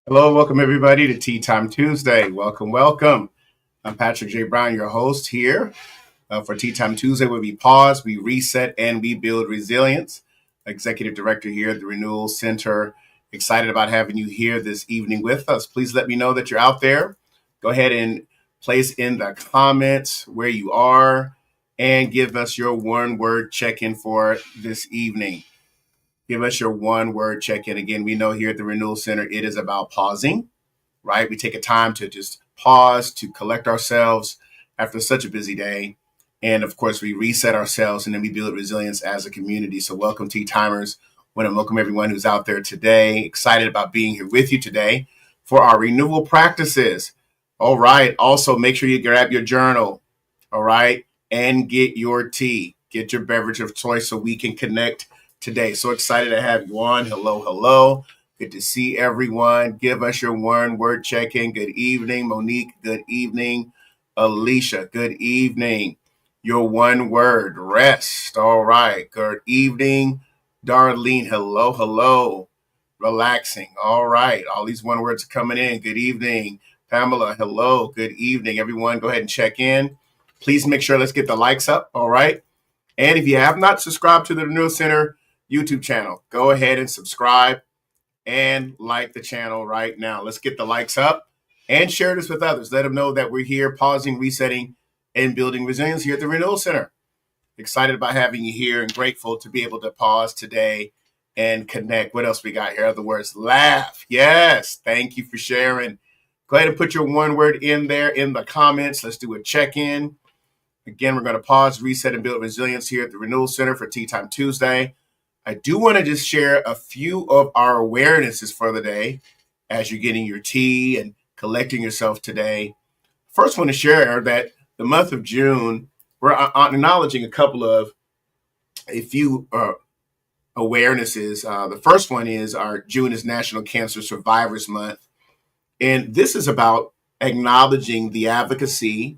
Hello, welcome everybody to Tea Time Tuesday. Welcome, welcome. I'm Patrick J. Brown, your host here for Tea Time Tuesday, where we pause, we reset, and we build resilience. Executive Director here at the Renewal Center. Excited about having you here this evening with us. Please let me know that you're out there. Go ahead and place in the comments where you are and give us your one-word check-in for this evening. Give us your one-word check-in. Again, we know here at the Renewal Center, it is about pausing, right? We take a time to just pause, to collect ourselves after such a busy day. And of course, we reset ourselves and then we build resilience as a community. So welcome, Tea Timers. I want to welcome everyone who's out there today. Excited about being here with you today for our renewal practices. All right. Also, make sure you grab your journal, all right, and get your tea. Get your beverage of choice so we can connect today. So excited to have you on. Hello, hello. Good to see everyone. Give us your one-word check-in. Good evening, Monique. Good evening, Alicia. Good evening. Your one word, rest. All right. Good evening, Darlene. Hello, hello. Relaxing. All right. All these one words are coming in. Good evening, Pamela. Hello. Good evening, everyone. Go ahead and check in. Please make sure let's get the likes up. All right. And if you have not subscribed to the Renewal Center YouTube channel, go ahead and subscribe and like the channel right now. Let's get the likes up and share this with others. Let them know that we're here pausing, resetting, and building resilience here at the Renewal Center. Excited about having you here and grateful to be able to pause today and connect. What else we got here? Other words, laugh. Yes. Thank you for sharing. Go ahead and put your one word in there in the comments. Let's do a check-in. Again, we're going to pause, reset, and build resilience here at the Renewal Center for Tea Time Tuesday. I do want to just share a few of our awarenesses for the day as you're getting your tea and collecting yourself today. First, I want to share that the month of June, we're acknowledging a few awarenesses. The first one is our June is National Cancer Survivors Month. And this is about acknowledging the advocacy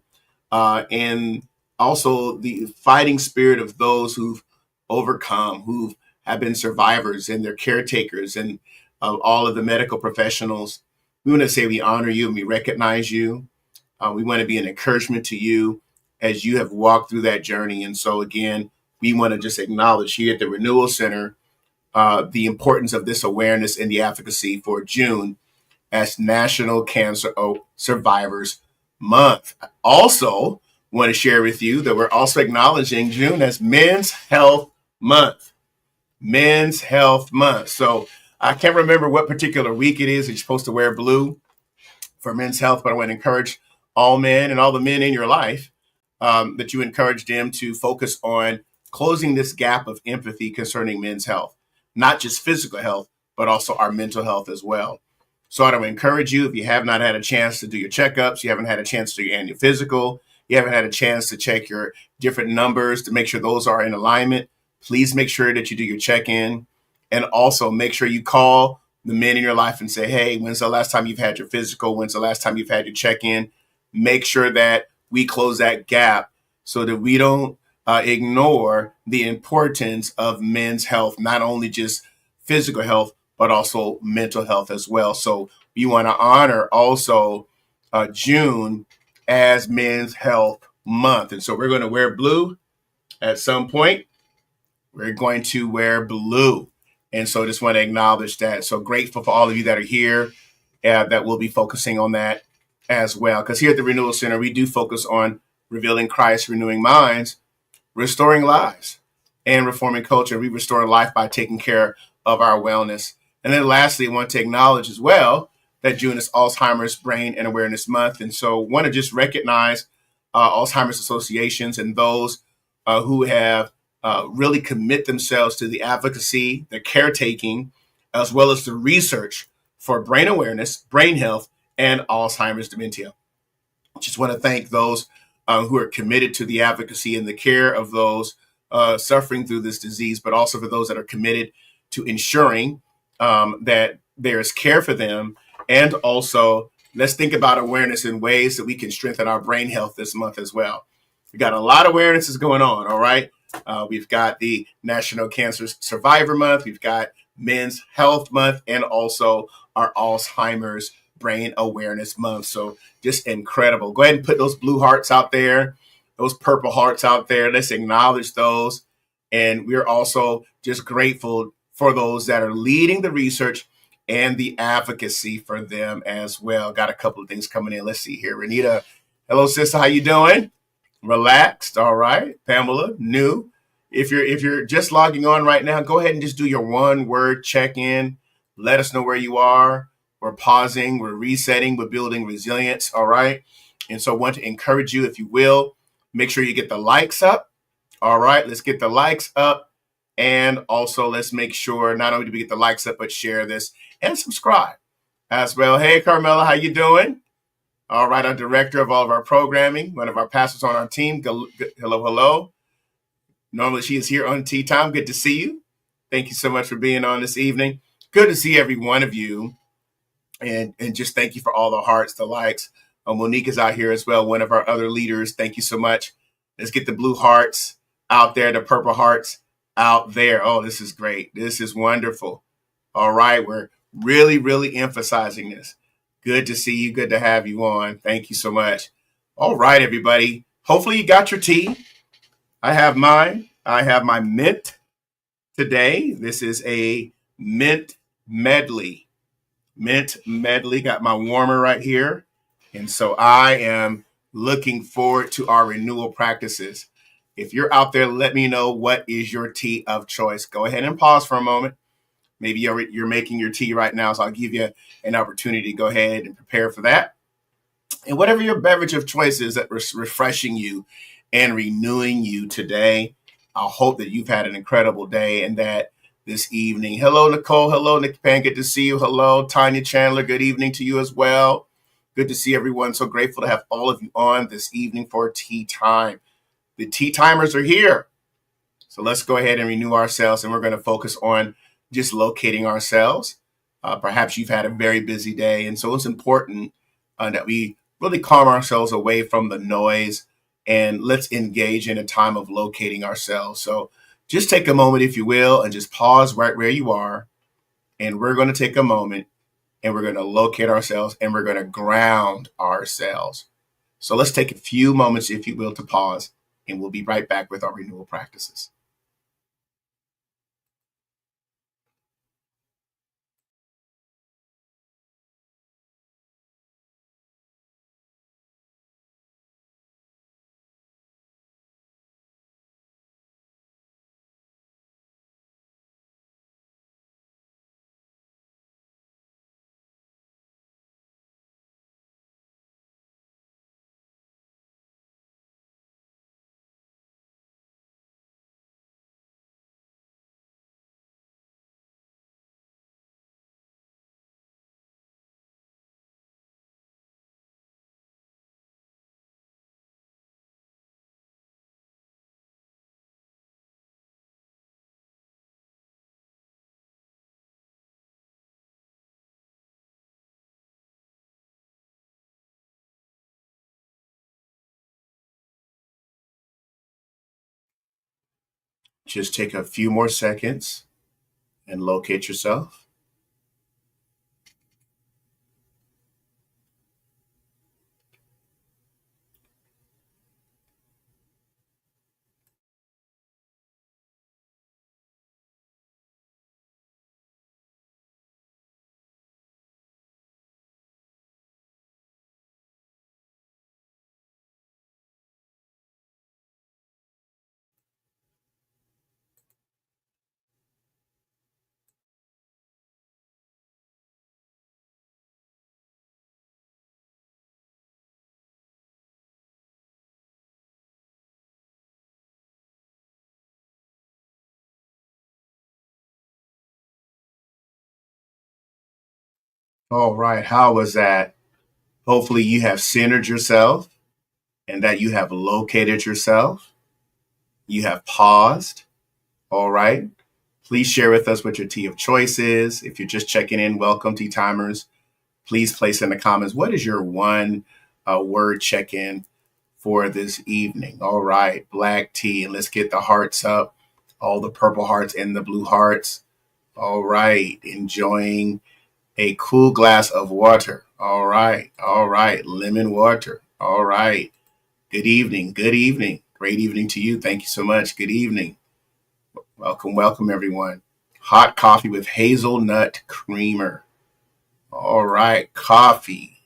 and also the fighting spirit of those who've overcome, who've have been survivors and their caretakers and all of the medical professionals. We want to say we honor you and we recognize you. We want to be an encouragement to you as you have walked through that journey. And so again, we want to just acknowledge here at the Renewal Center the importance of this awareness and the advocacy for June as National Cancer Survivors Month. I also want to share with you that we're also acknowledging June as Men's Health Month. Men's Health Month. So I can't remember what particular week it is that you're supposed to wear blue for men's health, but I want to encourage all men and all the men in your life that you encourage them to focus on closing this gap of empathy concerning men's health, not just physical health, but also our mental health as well. So I would encourage you, if you have not had a chance to do your checkups, you haven't had a chance to do your annual physical, you haven't had a chance to check your different numbers to make sure those are in alignment, please make sure that you do your check-in, and also make sure you call the men in your life and say, hey, when's the last time you've had your physical? When's the last time you've had your check-in? Make sure that we close that gap so that we don't ignore the importance of men's health, not only just physical health, but also mental health as well. So we want to honor also June as Men's Health Month. And so we're going to wear blue at some point. We're going to wear blue. And so I just want to acknowledge that. So grateful for all of you that are here that will be focusing on that as well. Because here at the Renewal Center, we do focus on revealing Christ, renewing minds, restoring lives, and reforming culture. We restore life by taking care of our wellness. And then lastly, I want to acknowledge as well that June is Alzheimer's Brain and Awareness Month. And so want to just recognize Alzheimer's associations and those who have really commit themselves to the advocacy, the caretaking, as well as the research for brain awareness, brain health, and Alzheimer's dementia. Just want to thank those who are committed to the advocacy and the care of those suffering through this disease, but also for those that are committed to ensuring that there is care for them. And also, let's think about awareness in ways that we can strengthen our brain health this month as well. We got a lot of awarenesses going on, all right? We've got the National Cancer Survivor Month. We've got Men's Health Month, and also our Alzheimer's Brain Awareness Month. So just incredible. Go ahead and put those blue hearts out there, those purple hearts out there. Let's acknowledge those. And we're also just grateful for those that are leading the research and the advocacy for them as well. Got a couple of things coming in. Let's see here. Renita, hello, sister. How you doing? Relaxed. All right. Pamela, new. If you're just logging on right now, go ahead and just do your one word check in. Let us know where you are. We're pausing. We're resetting. We're building resilience. All right. And so I want to encourage you, if you will, make sure you get the likes up. All right. Let's get the likes up. And also let's make sure not only do we get the likes up, but share this and subscribe as well. Hey, Carmela, how you doing? All right. Our director of all of our programming, one of our pastors on our team. Hello, hello. Normally she is here on Tea Time. Good to see you. Thank you so much for being on this evening. Good to see every one of you. And just thank you for all the hearts, the likes. Monique is out here as well, one of our other leaders. Thank you so much. Let's get the blue hearts out there, the purple hearts out there. Oh, this is great. This is wonderful. All right. We're really, really emphasizing this. Good to see you. Good to have you on. Thank you so much. All right, everybody. Hopefully you got your tea. I have mine. I have my mint today. This is a mint medley. Mint medley. Got my warmer right here. And so I am looking forward to our renewal practices. If you're out there, let me know what is your tea of choice. Go ahead and pause for a moment. Maybe you're making your tea right now, so I'll give you an opportunity to go ahead and prepare for that. And whatever your beverage of choice is that refreshing you and renewing you today, I hope that you've had an incredible day and that this evening. Hello, Nicole. Hello, Nick Pan. Good to see you. Hello, Tanya Chandler. Good evening to you as well. Good to see everyone. So grateful to have all of you on this evening for tea time. The tea timers are here. So let's go ahead and renew ourselves, and we're going to focus on just locating ourselves. Perhaps you've had a very busy day, and so it's important that we really calm ourselves away from the noise, and let's engage in a time of locating ourselves. So just take a moment, if you will, and just pause right where you are, and we're going to take a moment, and we're going to locate ourselves, and we're going to ground ourselves. So let's take a few moments, if you will, to pause, and we'll be right back with our renewal practices. Just take a few more seconds and locate yourself. All right. How was that? Hopefully you have centered yourself and that you have located yourself. You have paused. All right. Please share with us what your tea of choice is. If you're just checking in, welcome, tea timers. Please place in the comments, what is your one word check-in for this evening? All right. Black tea. And let's get the hearts up. All the purple hearts and the blue hearts. All right. Enjoying A cool glass of water. All right. All right. Lemon water. All right. Good evening. Good evening. Great evening to you. Thank you so much. Good evening. Welcome, welcome, everyone. Hot coffee with hazelnut creamer. All right. Coffee.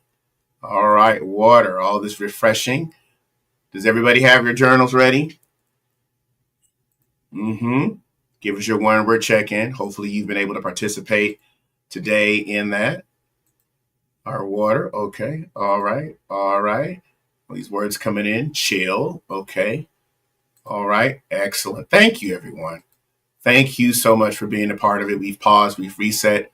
All right. Water. All this refreshing. Does everybody have your journals ready? Mm-hmm. Give us your one word check in. Hopefully, you've been able to participate today in that. Our water. Okay. All right. All right. These words coming in. Chill. Okay. All right. Excellent. Thank you, everyone. Thank you so much for being a part of it. We've paused, we've reset,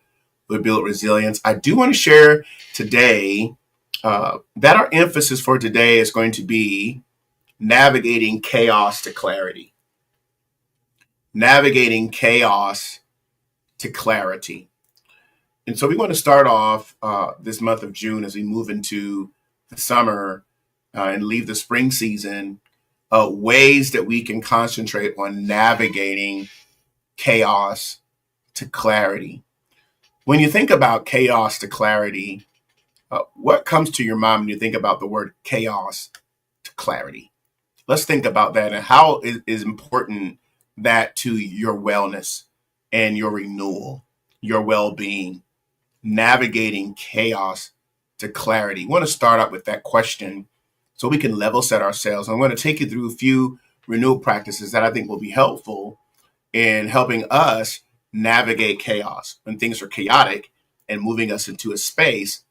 we've built resilience. I do want to share today that our emphasis for today is going to be navigating chaos to clarity. Navigating chaos to clarity. And so we want to start off this month of June as we move into the summer and leave the spring season, ways that we can concentrate on navigating chaos to clarity. When you think about chaos to clarity, what comes to your mind when you think about the word chaos to clarity? Let's think about that and how is important that to your wellness and your renewal, your well-being, navigating chaos to clarity. I want to start out with that question so we can level set ourselves. I'm going to take you through a few renewal practices that I think will be helpful in helping us navigate chaos when things are chaotic and moving us into a space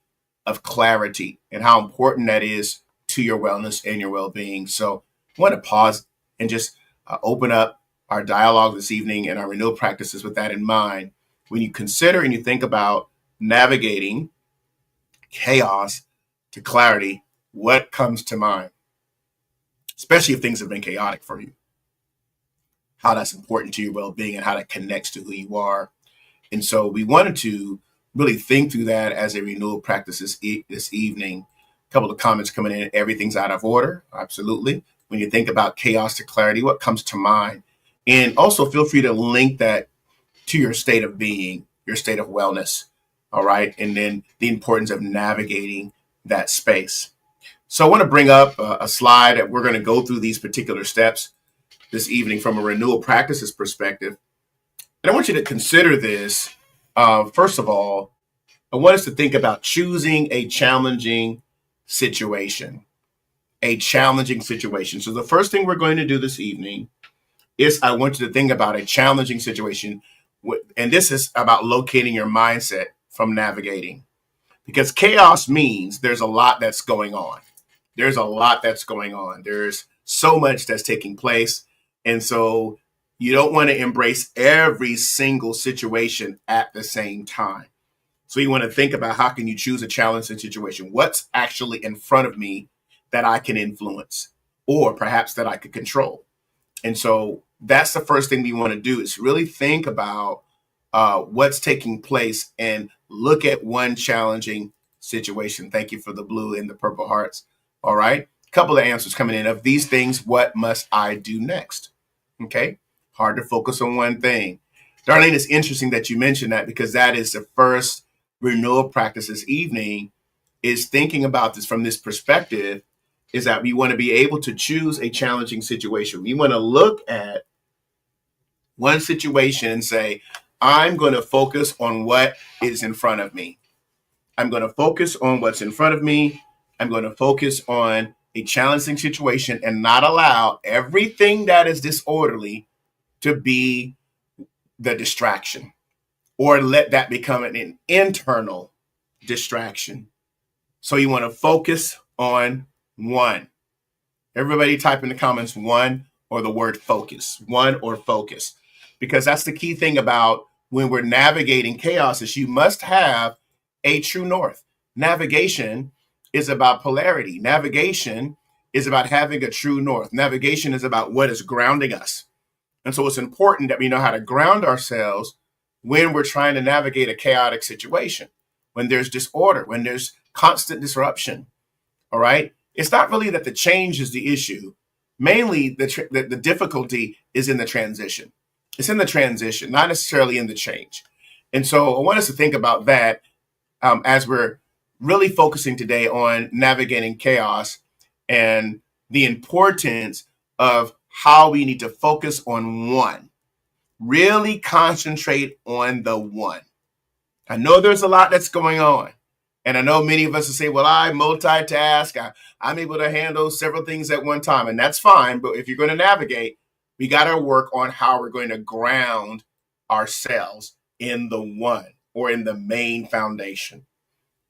of clarity and how important that is to your wellness and your well-being. So I want to pause and just open up our dialogue this evening and our renewal practices with that in mind. When you consider and you think about navigating chaos to clarity, what comes to mind? Especially if things have been chaotic for you. How that's important to your well-being and how that connects to who you are. And so we wanted to really think through that as a renewal practice this evening. A couple of comments coming in. Everything's out of order. Absolutely. When you think about chaos to clarity, what comes to mind? And also feel free to link that to your state of being, your state of wellness. All right. And then the importance of navigating that space. So I want to bring up a slide that we're going to go through these particular steps this evening from a renewal practices perspective. And I want you to consider this. First of all, I want us to think about choosing a challenging situation. A challenging situation. So the first thing we're going to do this evening is I want you to think about a challenging situation. And this is about locating your mindset from navigating. Because chaos means there's a lot that's going on. There's a lot that's going on. There's so much that's taking place. And so you don't want to embrace every single situation at the same time. So you want to think about how can you choose a challenging situation? What's actually in front of me that I can influence or perhaps that I could control? And so that's the first thing we want to do is really think about what's taking place and look at one challenging situation. Thank you for the blue and the purple hearts. All right. A couple of answers coming in. Of these things, what must I do next? Okay. Hard to focus on one thing. Darlene, it's interesting that you mentioned that because that is the first renewal practice this evening is thinking about this from this perspective is that we want to be able to choose a challenging situation. We want to look at one situation and say, I'm going to focus on what is in front of me. I'm going to focus on what's in front of me. I'm going to focus on a challenging situation and not allow everything that is disorderly to be the distraction or let that become an internal distraction. So you want to focus on one. Everybody type in the comments one or the word focus, one or focus, because that's the key thing about when we're navigating chaos is you must have a true north. Navigation is about polarity. Navigation is about having a true north. Navigation is about what is grounding us. And so it's important that we know how to ground ourselves when we're trying to navigate a chaotic situation, when there's disorder, when there's constant disruption. All right. It's not really that the change is the issue. Mainly the difficulty is in the transition. It's in the transition, not necessarily in the change. And so I want us to think about that as we're really focusing today on navigating chaos and the importance of how we need to focus on one. Really concentrate on the one. I know there's a lot that's going on. And I know many of us will say, well, I multitask. I'm able to handle several things at one time. And that's fine. But if you're going to navigate, we got to work on how we're going to ground ourselves in the one or in the main foundation.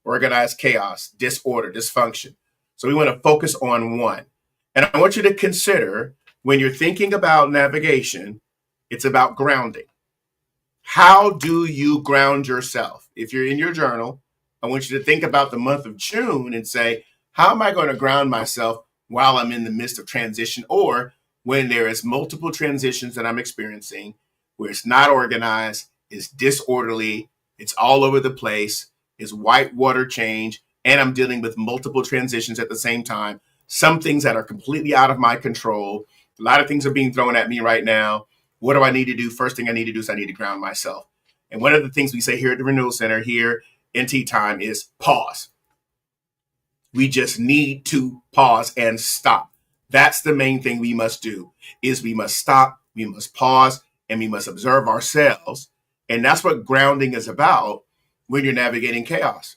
Organized chaos, disorder, dysfunction. So we want to focus on one. And I want you to consider when you're thinking about navigation, it's about grounding. How do you ground yourself? If you're in your journal, I want you to think about the month of June and say, how am I going to ground myself while I'm in the midst of transition, or when there is multiple transitions that I'm experiencing where it's not organized, it's disorderly, it's all over the place, it's white water change, and I'm dealing with multiple transitions at the same time. Some things that are completely out of my control. A lot of things are being thrown at me right now. What do I need to do? First thing I need to do is I need to ground myself. And one of the things we say here at the Renewal Center, here in Tea Time, is pause. We just need to pause and stop. That's the main thing we must do, is we must stop, we must pause, and we must observe ourselves. And that's what grounding is about when you're navigating chaos.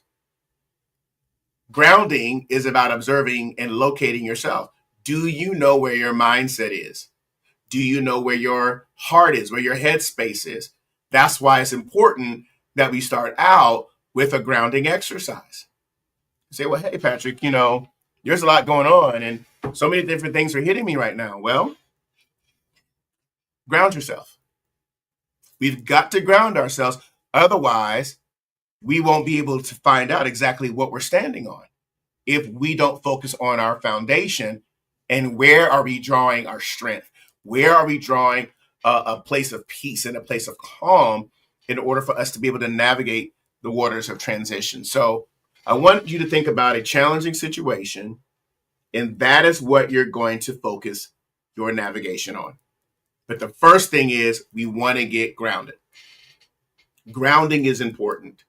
Grounding is about observing and locating yourself. Do you know where your mindset is? Do you know where your heart is, where your headspace is? That's why it's important that we start out with a grounding exercise. You say, well, hey, Patrick, there's a lot going on and so many different things are hitting me right now. Well, ground yourself. We've got to ground ourselves. Otherwise, we won't be able to find out exactly what we're standing on if we don't focus on our foundation and where are we drawing our strength? Where are we drawing a place of peace and a place of calm in order for us to be able to navigate the waters of transition? So I want you to think about a challenging situation, and that is what you're going to focus your navigation on. But the first thing is we want to get grounded. Grounding is important.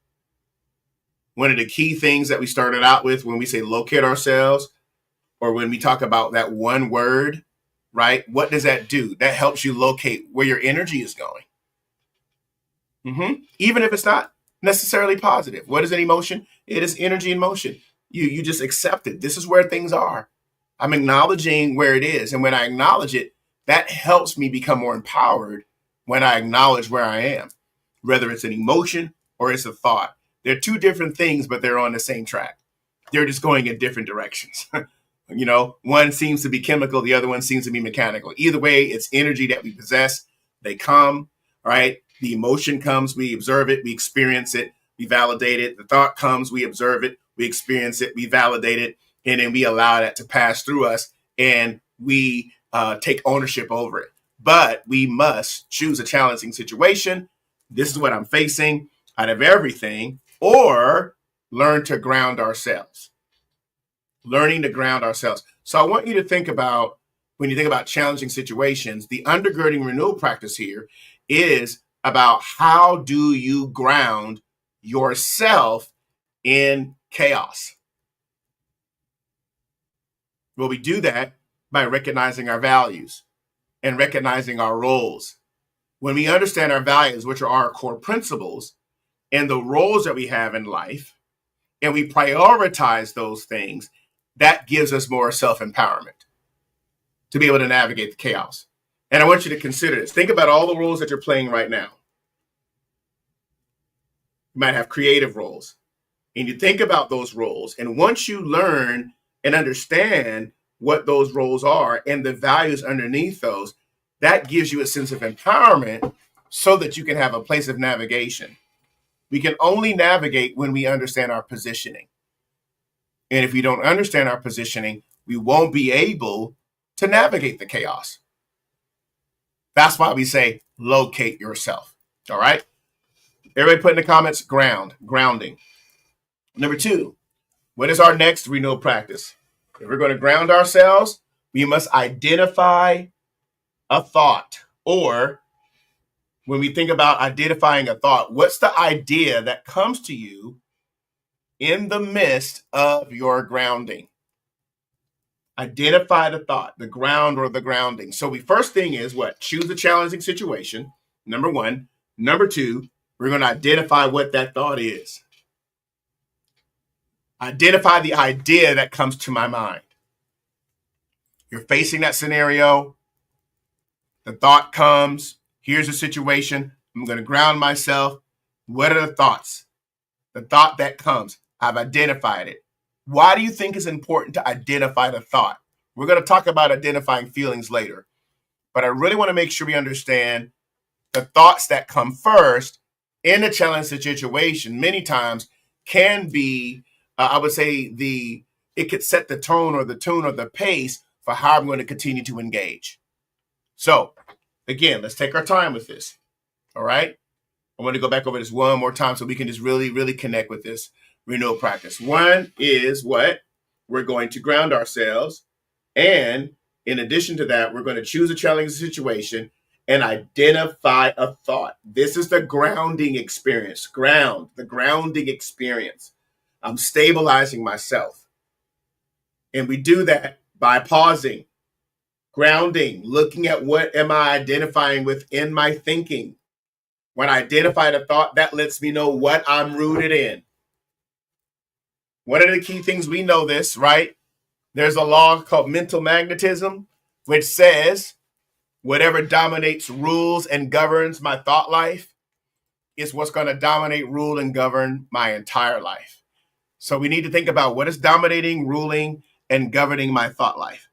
One of the key things that we started out with when we say locate ourselves, or when we talk about that one word, right? What does that do? That helps you locate where your energy is going. Even if it's not necessarily positive. What is an emotion? It is energy in motion. You just accept it. This is where things are. I'm acknowledging where it is. And when I acknowledge it, that helps me become more empowered when I acknowledge where I am, whether it's an emotion or it's a thought. They're two different things, but they're on the same track. They're just going in different directions. One seems to be chemical, the other one seems to be mechanical. Either way, it's energy that we possess. They come, right? The emotion comes, we observe it, we experience it, we validate it. The thought comes, we observe it, we experience it, we validate it, and then we allow that to pass through us, and we take ownership over it. But we must choose a challenging situation. This is what I'm facing out of everything, or learn to ground ourselves. Learning to ground ourselves. So I want you to think about, when you think about challenging situations, the undergirding renewal practice here is about how do you ground yourself in chaos. Well, we do that by recognizing our values and recognizing our roles. When we understand our values, which are our core principles, and the roles that we have in life, and we prioritize those things, that gives us more self-empowerment to be able to navigate the chaos. And I want you to consider this. Think about all the roles that you're playing right now. You might have creative roles, and you think about those roles. And once you learn and understand what those roles are and the values underneath those, that gives you a sense of empowerment so that you can have a place of navigation. We can only navigate when we understand our positioning. And if we don't understand our positioning, we won't be able to navigate the chaos. That's why we say locate yourself. All right? Everybody put in the comments, grounding. Number 2, what is our next renewal practice? If we're going to ground ourselves, we must identify a thought. Or when we think about identifying a thought, what's the idea that comes to you in the midst of your grounding. Identify the thought, the ground or the grounding. So the first thing is what? Choose a challenging situation, number one. Number two, we're going to identify what that thought is. Identify the idea that comes to my mind. You're facing that scenario. The thought comes. Here's the situation. I'm going to ground myself. What are the thoughts? The thought that comes. I've identified it. Why do you think it's important to identify the thought? We're going to talk about identifying feelings later, but I really want to make sure we understand the thoughts that come first in a challenging situation many times can be, I would say, it could set the tone or the tune or the pace for how I'm going to continue to engage. So, again, let's take our time with this. All right? I want to go back over this one more time so we can just really, really connect with this renewal practice. One is what? We're going to ground ourselves. And in addition to that, we're going to choose a challenging situation and identify a thought. This is the grounding experience. The grounding experience. I'm stabilizing myself. And we do that by pausing, grounding, looking at what am I identifying within my thinking. When I identify the thought, that lets me know what I'm rooted in. One of the key things, we know this, right? There's a law called mental magnetism, which says whatever dominates, rules, and governs my thought life is what's going to dominate, rule, and govern my entire life. So we need to think about what is dominating, ruling, and governing my thought life.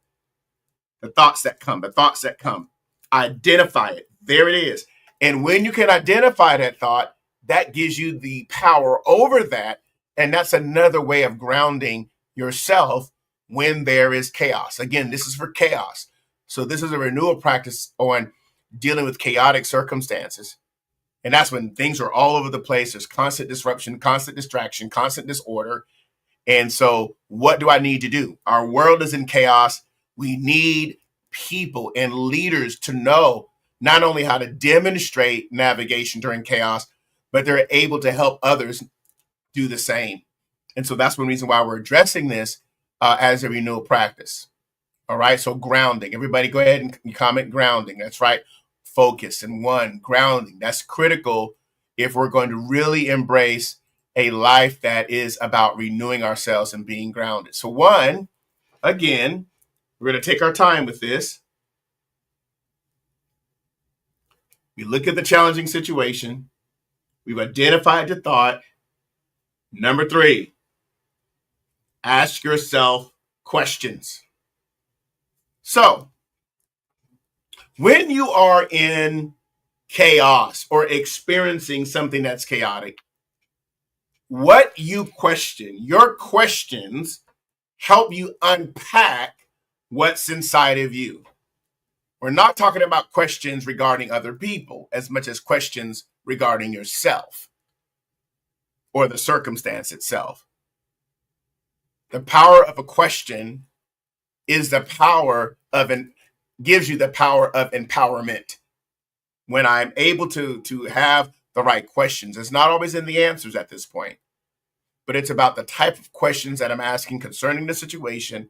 The thoughts that come. Identify it. There it is. And when you can identify that thought, that gives you the power over that. And that's another way of grounding yourself when there is chaos. Again, this is for chaos. So this is a renewal practice on dealing with chaotic circumstances. And that's when things are all over the place. There's constant disruption, constant distraction, constant disorder. And so what do I need to do? Our world is in chaos. We need people and leaders to know not only how to demonstrate navigation during chaos, but they're able to help others do the same. And so that's one reason why we're addressing this as a renewal practice. All right. So grounding. Everybody go ahead and comment grounding. That's right. Focus and grounding. That's critical if we're going to really embrace a life that is about renewing ourselves and being grounded. So again, we're going to take our time with this. We look at the challenging situation. We've identified the thought. Number 3, ask yourself questions. So, when you are in chaos or experiencing something that's chaotic, what you question, your questions help you unpack what's inside of you. We're not talking about questions regarding other people as much as questions regarding yourself or the circumstance itself. The power of a question is the power of gives you the power of empowerment. When I'm able to have the right questions, it's not always in the answers at this point, but it's about the type of questions that I'm asking concerning the situation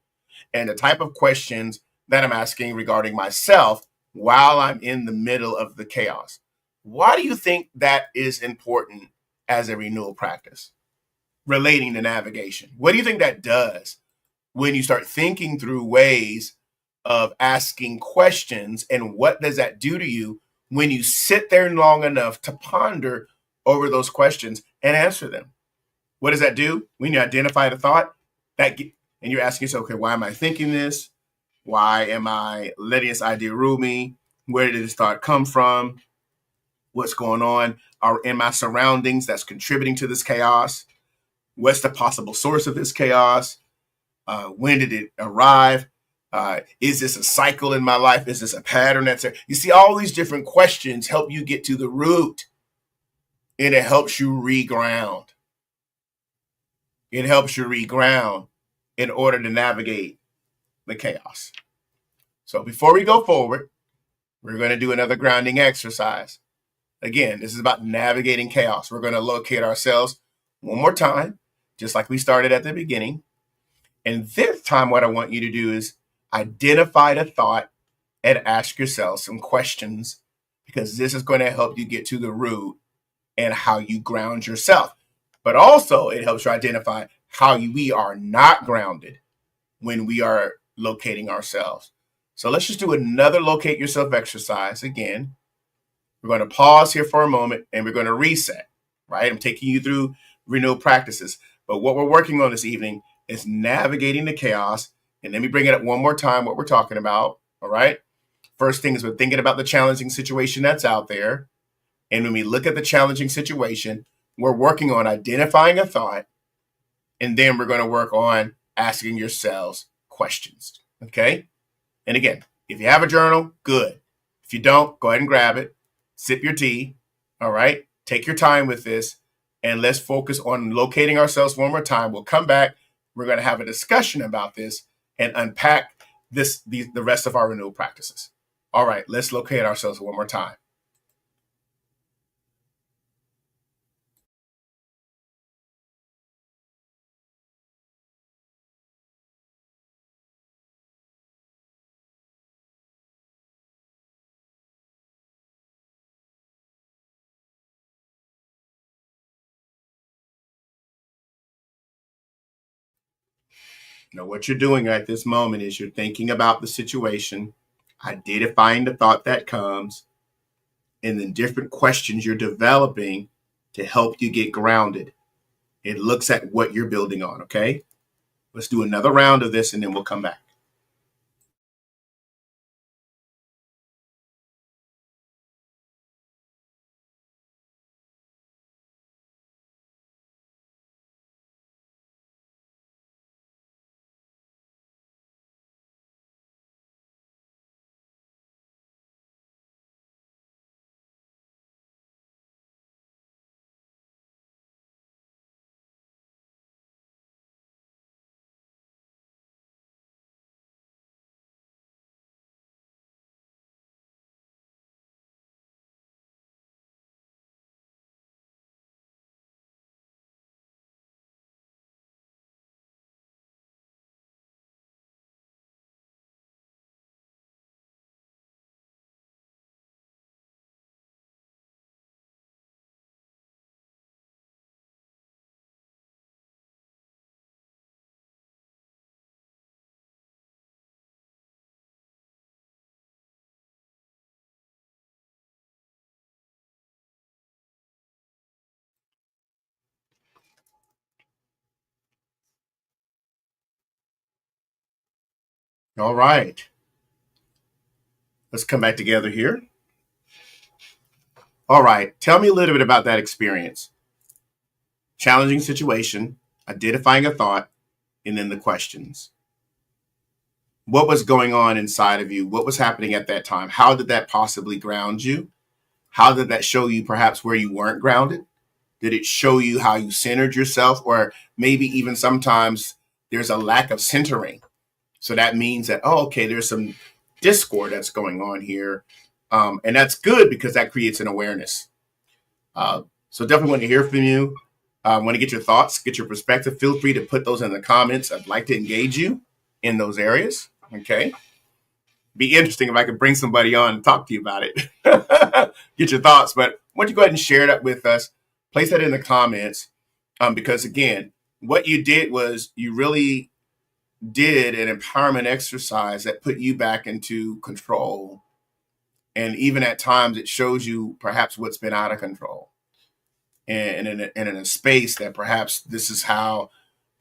and the type of questions that I'm asking regarding myself while I'm in the middle of the chaos. Why do you think that is important as a renewal practice relating to navigation? What do you think that does when you start thinking through ways of asking questions, and what does that do to you when you sit there long enough to ponder over those questions and answer them? What does that do when you identify the thought and you're asking yourself, okay, why am I thinking this? Why am I letting this idea rule me? Where did this thought come from? What's going on in my surroundings that's contributing to this chaos? What's the possible source of this chaos? When did it arrive? Is this a cycle in my life? Is this a pattern that's there? You see, all these different questions help you get to the root, and it helps you reground. It helps you reground in order to navigate the chaos. So before we go forward, we're going to do another grounding exercise. Again, this is about navigating chaos. We're going to locate ourselves one more time. just like we started at the beginning. And this time, what I want you to do is identify the thought and ask yourself some questions, because this is going to help you get to the root and how you ground yourself. But also, it helps you identify how we are not grounded when we are locating ourselves. So let's just do another locate yourself exercise again. We're going to pause here for a moment and we're going to reset, right? I'm taking you through renewal practices. But what we're working on this evening is navigating the chaos. And let me bring it up one more time, what we're talking about, all right? First thing is we're thinking about the challenging situation that's out there. And when we look at the challenging situation, we're working on identifying a thought. And then we're going to work on asking yourselves questions, okay? And again, if you have a journal, good. If you don't, go ahead and grab it. Sip your tea, all right? Take your time with this, and let's focus on locating ourselves one more time. We'll come back. We're going to have a discussion about this and unpack the rest of our renewal practices. All right, let's locate ourselves one more time. Now, what you're doing at this moment is you're thinking about the situation, identifying the thought that comes, and then different questions you're developing to help you get grounded. It looks at what you're building on, okay? Let's do another round of this and then we'll come back. All right. Let's come back together here. All right. Tell me a little bit about that experience. Challenging situation, identifying a thought, and then the questions. What was going on inside of you? What was happening at that time? How did that possibly ground you? How did that show you perhaps where you weren't grounded? Did it show you how you centered yourself? Or maybe even sometimes there's a lack of centering. So that means that, oh, okay, there's some discord that's going on here. And that's good because that creates an awareness. So definitely want to hear from you. Want to get your thoughts, get your perspective. Feel free to put those in the comments. I'd like to engage you in those areas. Okay. Be interesting if I could bring somebody on and talk to you about it. Get your thoughts. But why don't you go ahead and share that with us? Place that in the comments. Because again, what you did was you really did an empowerment exercise that put you back into control. And even at times it shows you perhaps what's been out of control. And in a space that perhaps this is how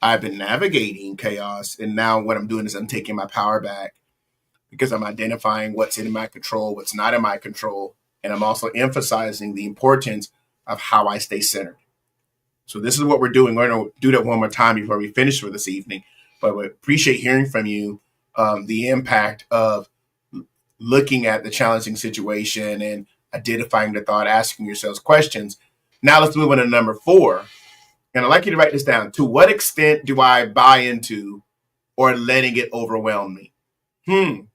I've been navigating chaos. And now what I'm doing is I'm taking my power back because I'm identifying what's in my control, what's not in my control. And I'm also emphasizing the importance of how I stay centered. So this is what we're doing. We're going to do that one more time before we finish for this evening. But we appreciate hearing from you the impact of looking at the challenging situation and identifying the thought, asking yourselves questions. Now let's move on to number 4. And I'd like you to write this down. To what extent do I buy into or letting it overwhelm me? And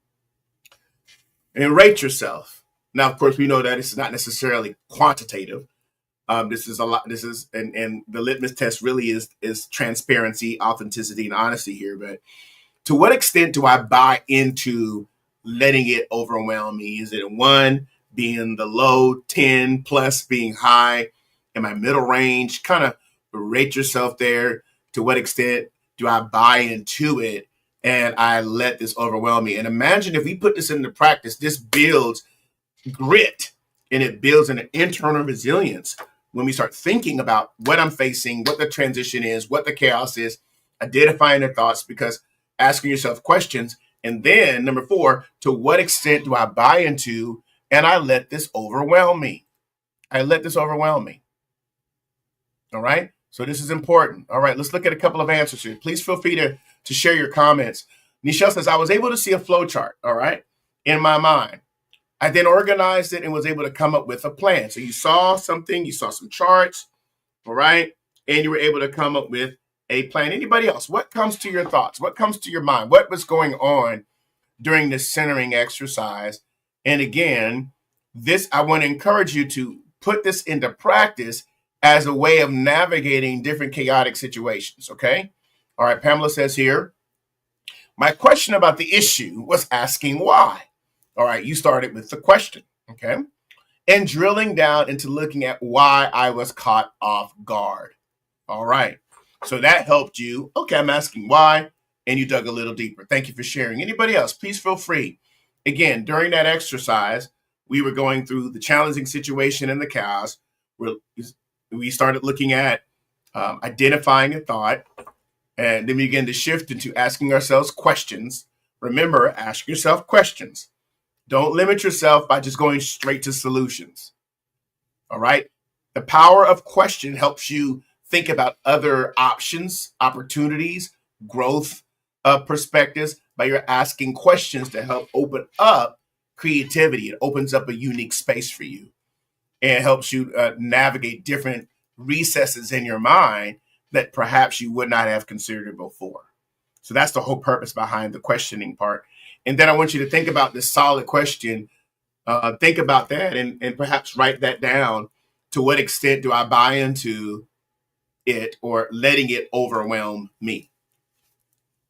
rate yourself. Now, of course, we know that it's not necessarily quantitative, This is a lot. This is and the litmus test really is transparency, authenticity, and honesty here. But to what extent do I buy into letting it overwhelm me? Is it a 1 being the low, 10 plus being high, in my middle range? Kind of rate yourself there. To what extent do I buy into it and I let this overwhelm me? And imagine if we put this into practice, this builds grit and it builds an internal resilience when we start thinking about what I'm facing, what the transition is, what the chaos is, identifying the thoughts, because asking yourself questions. And then number 4, to what extent do I buy into and I let this overwhelm me? I let this overwhelm me. All right. So this is important. All right. Let's look at a couple of answers here. Please feel free to share your comments. Nichelle says, I was able to see a flow chart. All right. In my mind. I then organized it and was able to come up with a plan. So you saw something, you saw some charts. All right. And you were able to come up with a plan. Anybody else? What comes to your thoughts? What comes to your mind? What was going on during this centering exercise? And again, I want to encourage you to put this into practice as a way of navigating different chaotic situations. Okay. All right. Pamela says here, my question about the issue was asking why. All right. You started with the question. Okay. And drilling down into looking at why I was caught off guard. All right. So that helped you. Okay, I'm asking why, and you dug a little deeper. Thank you for sharing. Anybody else, please feel free. Again, during that exercise, we were going through the challenging situation and the chaos. We started looking at identifying a thought, and then we began to shift into asking ourselves questions. Remember, ask yourself questions. Don't limit yourself by just going straight to solutions. All right? The power of question helps you think about other options, opportunities, growth perspectives by you're asking questions to help open up creativity. It opens up a unique space for you and helps you navigate different recesses in your mind that perhaps you would not have considered before. So that's the whole purpose behind the questioning part. And then I want you to think about this solid question. Think about that and perhaps write that down. To what extent do I buy into it or letting it overwhelm me?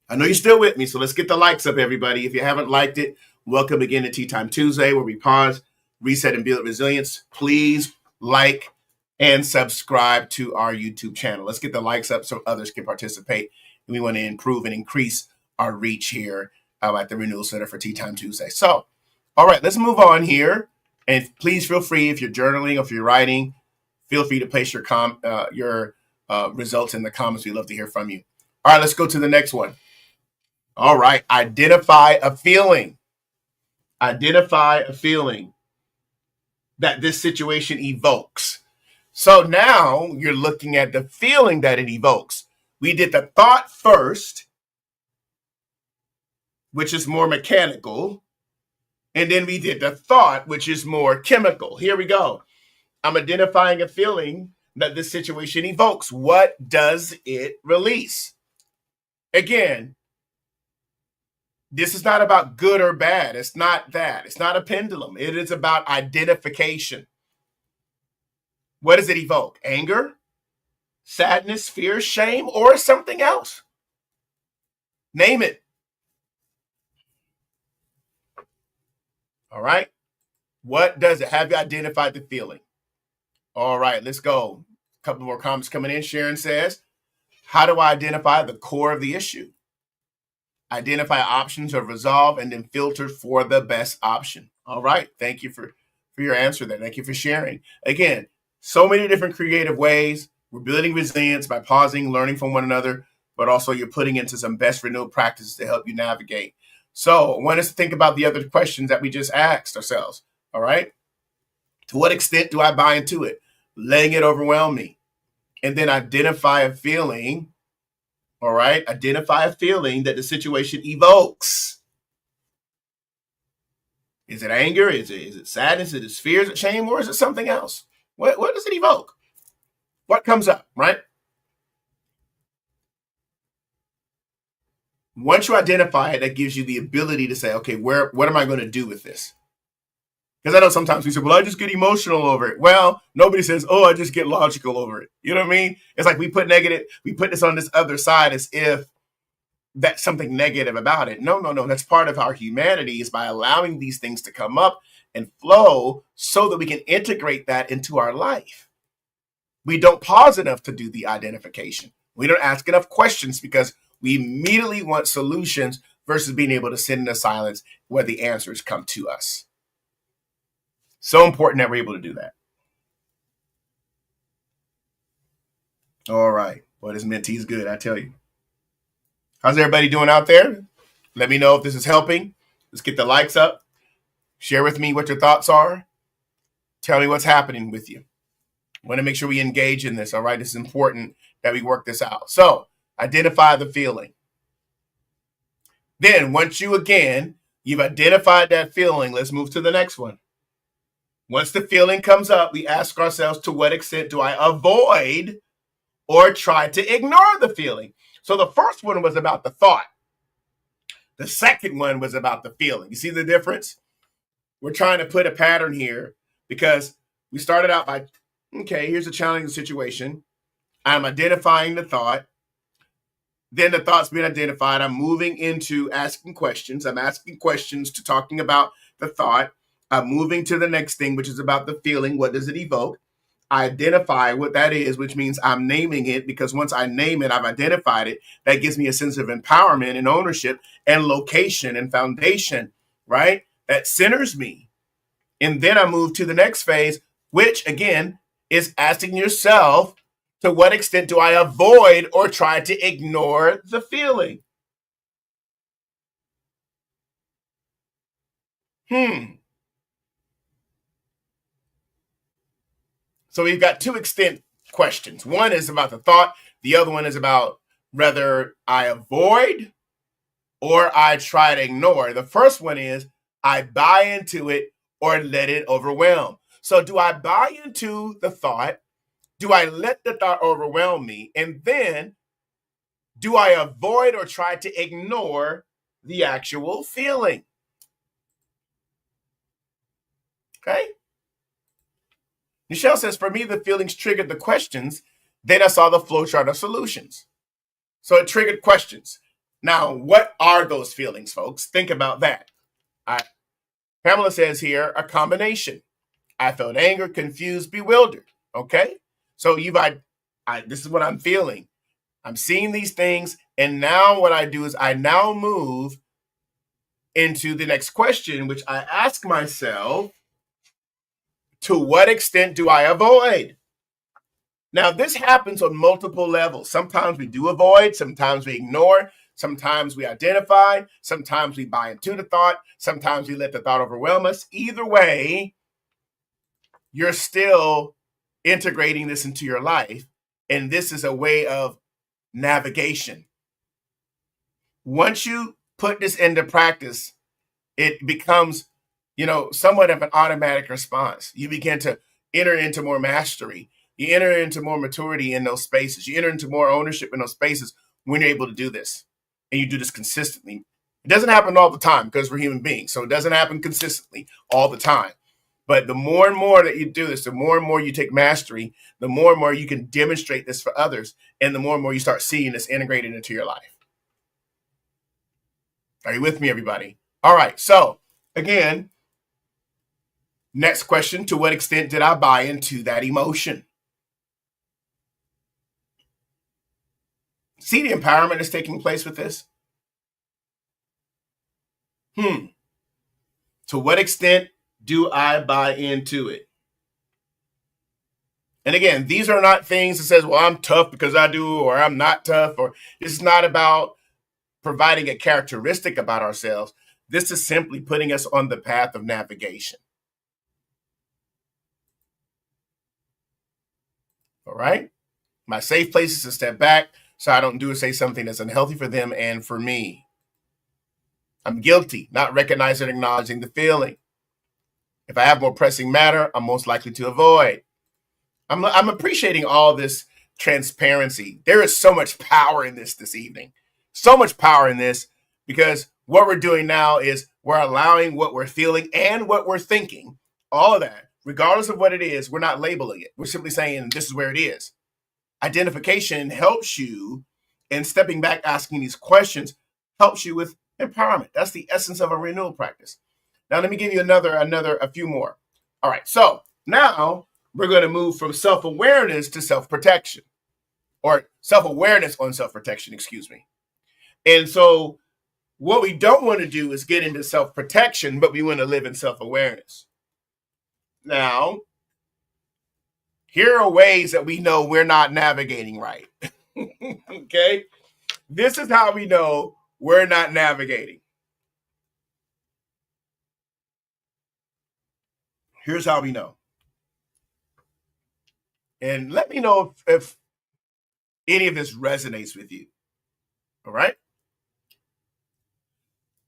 I know you're still with me, so let's get the likes up, everybody. If you haven't liked it, welcome again to Tea Time Tuesday, where we pause, reset, and build resilience. Please like and subscribe to our YouTube channel. Let's get the likes up so others can participate. And we want to improve and increase our reach here at the Renewal Center for Tea Time Tuesday. So, all right, let's move on here. And please feel free, if you're journaling or if you're writing, feel free to place your results in the comments. We'd love to hear from you. All right, let's go to the next one. All right, identify a feeling. Identify a feeling that this situation evokes. So now you're looking at the feeling that it evokes. We did the thought first, which is more mechanical. And then we did the thought, which is more chemical. Here we go. I'm identifying a feeling that this situation evokes. What does it release? Again, this is not about good or bad. It's not that. It's not a pendulum. It is about identification. What does it evoke? Anger, sadness, fear, shame, or something else? Name it. All right. What does it? Have you identified the feeling? All right, let's go. A couple more comments coming in. Sharon says, how do I identify the core of the issue? Identify options of resolve and then filter for the best option. All right. Thank you for your answer there. Thank you for sharing. Again, so many different creative ways. We're building resilience by pausing, learning from one another, but also you're putting into some best renewal practices to help you navigate. So I want us to think about the other questions that we just asked ourselves. All right. To what extent do I buy into it? Letting it overwhelm me. And then identify a feeling. All right. Identify a feeling that the situation evokes. Is it anger? Is it sadness? Is it fear? Is it shame? Or is it something else? What does it evoke? What comes up, right? Once you identify it, that gives you the ability to say, okay, what am I going to do with this? Because I know sometimes we say, well, I just get emotional over it. Well, nobody says, oh, I just get logical over it. You know what I mean? It's like we put this on this other side as if that's something negative about it. No. That's part of our humanity, is by allowing these things to come up and flow so that we can integrate that into our life. We don't pause enough to do the identification. We don't ask enough questions because we immediately want solutions versus being able to sit in the silence where the answers come to us. So important that we're able to do that. All right. Well, this mentee is good, I tell you. How's everybody doing out there? Let me know if this is helping. Let's get the likes up. Share with me what your thoughts are. Tell me what's happening with you. I want to make sure we engage in this, all right? It's important that we work this out. So, identify the feeling. Then, once you've identified that feeling, let's move to the next one. Once the feeling comes up, we ask ourselves, to what extent do I avoid or try to ignore the feeling? So the first one was about the thought. The second one was about the feeling. You see the difference? We're trying to put a pattern here because we started out by, okay, here's a challenging situation. I'm identifying the thought. Then the thought's been identified. I'm moving into asking questions. I'm asking questions to talking about the thought. I'm moving to the next thing, which is about the feeling. What does it evoke? I identify what that is, which means I'm naming it, because once I name it, I've identified it. That gives me a sense of empowerment and ownership and location and foundation, right? That centers me. And then I move to the next phase, which again is asking yourself, to what extent do I avoid or try to ignore the feeling? So we've got two extent questions. One is about the thought. The other one is about whether I avoid or I try to ignore. The first one is I buy into it or let it overwhelm. So do I buy into the thought? Do I let the thought overwhelm me? And then do I avoid or try to ignore the actual feeling? Okay. Michelle says, for me, the feelings triggered the questions. Then I saw the flowchart of solutions. So it triggered questions. Now, what are those feelings, folks? Think about that. Pamela says here, a combination. I felt anger, confused, bewildered. Okay. So this is what I'm feeling. I'm seeing these things. And now what I do is I now move into the next question, which I ask myself, to what extent do I avoid? Now, this happens on multiple levels. Sometimes we do avoid, sometimes we ignore, sometimes we identify, sometimes we buy into the thought, sometimes we let the thought overwhelm us. Either way, you're still integrating this into your life, and this is a way of navigation. Once you put this into practice, it becomes somewhat of an automatic response. You begin to enter into more mastery. You enter into more maturity in those spaces. You enter into more ownership in those spaces when you're able to do this. And you do this consistently. It doesn't happen all the time because we're human beings. So it doesn't happen consistently all the time. But the more and more that you do this, the more and more you take mastery, the more and more you can demonstrate this for others. And the more and more you start seeing this integrated into your life. Are you with me, everybody? All right. So again, next question, to what extent did I buy into that emotion? See the empowerment that's taking place with this? To what extent do I buy into it? And again, these are not things that says, well, I'm tough because I do, or I'm not tough, or this is not about providing a characteristic about ourselves. This is simply putting us on the path of navigation. All right? My safe place is to step back so I don't do or say something that's unhealthy for them and for me. I'm guilty, not recognizing and acknowledging the feeling. If I have more pressing matter, I'm most likely to avoid. I'm appreciating all this transparency. There is so much power in this evening. So much power in this, because what we're doing now is we're allowing what we're feeling and what we're thinking all of that, regardless of what it is, we're not labeling it. We're simply saying this is where it is. Identification helps you, and stepping back, asking these questions helps you with empowerment. That's the essence of a renewal practice. Now, let me give you a few more. All right, so now we're going to move from self-awareness to self-protection, or self-awareness on self-protection, excuse me. And so what we don't want to do is get into self-protection, but we want to live in self-awareness. Now, here are ways that we know we're not navigating right. Okay? This is how we know we're not navigating. Here's how we know. And let me know if any of this resonates with you. All right?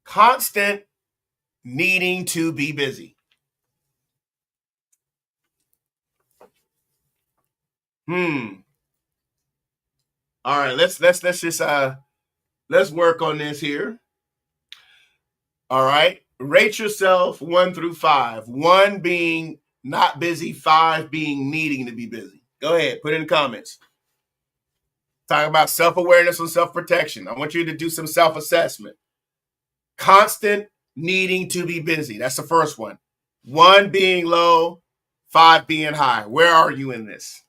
Constant needing to be busy. All right, let's just let's work on this here. All right. Rate yourself 1 through 5. 1 being not busy, 5 being needing to be busy. Go ahead, put it in the comments. Talk about self-awareness and self-protection. I want you to do some self-assessment. Constant needing to be busy. That's the first one. 1 being low, 5 being high. Where are you in this?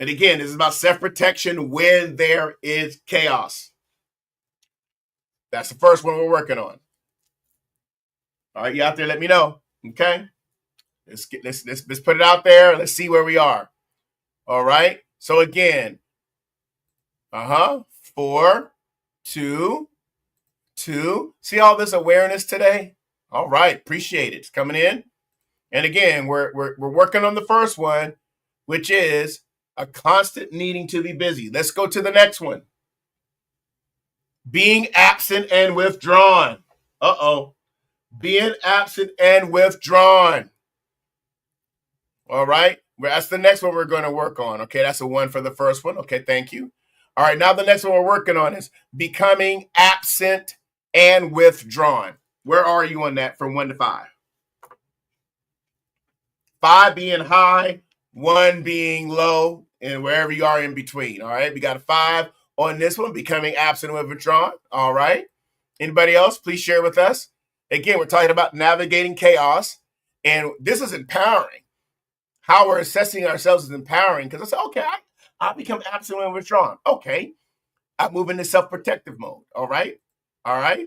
And again, this is about self-protection when there is chaos. That's the first one we're working on. All right, you out there, let me know. Okay. Let's put it out there. Let's see where we are. All right. So again, 4, 2, 2. See all this awareness today? All right, appreciate it. It's coming in. And again, we're working on the first one, which is a constant needing to be busy. Let's go to the next one. Being absent and withdrawn. Being absent and withdrawn. All right. That's the next one we're going to work on. Okay, that's a 1 for the first one. Okay, thank you. All right, now the next one we're working on is becoming absent and withdrawn. Where are you on that from 1 to 5? 5 being high, 1 being low, and wherever you are in between. All right, we got a 5 on this one, becoming absent and withdrawn. All right. Anybody else? Please share with us. Again, we're talking about navigating chaos, and this is empowering. How we're assessing ourselves is empowering, because I say, okay, I become absent and withdrawn. Okay, I move into self-protective mode. All right.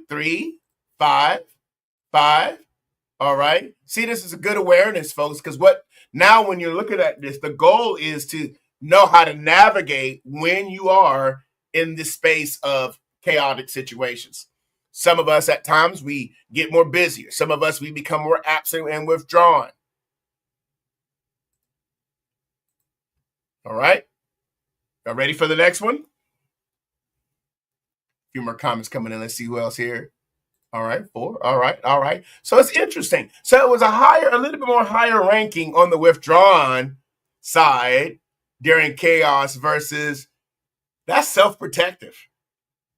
3, 5, 5. All right. See, this is a good awareness, folks, because when you're looking at this, the goal is to know how to navigate when you are in this space of chaotic situations. Some of us at times we get more busier. Some of us we become more absent and withdrawn. All right. Y'all ready for the next one? A few more comments coming in. Let's see who else here. All right, 4. All right. So it's interesting. So it was a little bit more higher ranking on the withdrawn side during chaos versus that's self-protective.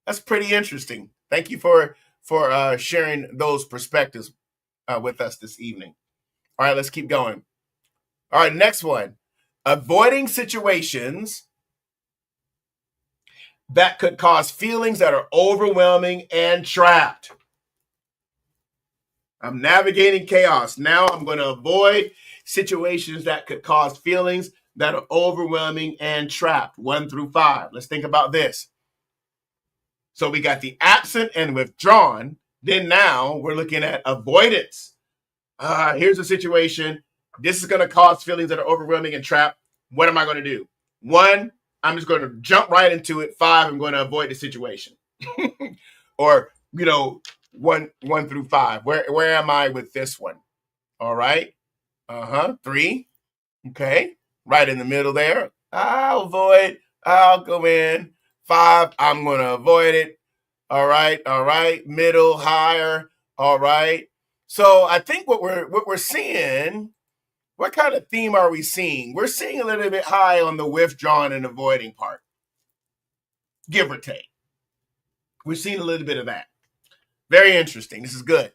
That's pretty interesting. Thank you for sharing those perspectives with us this evening. All right, let's keep going. All right, next one. Avoiding situations that could cause feelings that are overwhelming and trapped. I'm navigating chaos. Now I'm going to avoid situations that could cause feelings that are overwhelming and trapped. 1 through 5. Let's think about this. So we got the absent and withdrawn. Then now we're looking at avoidance. Here's a situation. This is going to cause feelings that are overwhelming and trapped. What am I going to do? 1, I'm just going to jump right into it. 5, I'm going to avoid the situation. Or, 1 through 5. Where am I with this one? All right. 3. Okay. Right in the middle there. I'll avoid. I'll go in. 5, I'm going to avoid it. All right. Middle, higher. All right. So I think what we're seeing, what kind of theme are we seeing? We're seeing a little bit high on the withdrawn and avoiding part, give or take. We're seeing a little bit of that. Very interesting. This is good.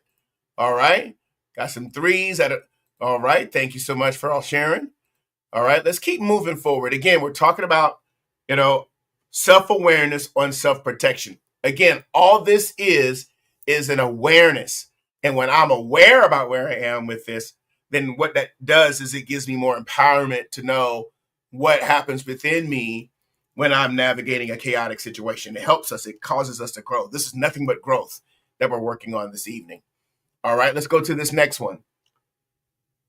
All right. Got some threes at it. All right. Thank you so much for all sharing. All right. Let's keep moving forward. Again, we're talking about, self-awareness on self-protection. Again, all this is an awareness. And when I'm aware about where I am with this, then what that does is it gives me more empowerment to know what happens within me when I'm navigating a chaotic situation. It helps us. It causes us to grow. This is nothing but growth that we're working on this evening. All right, let's go to this next one.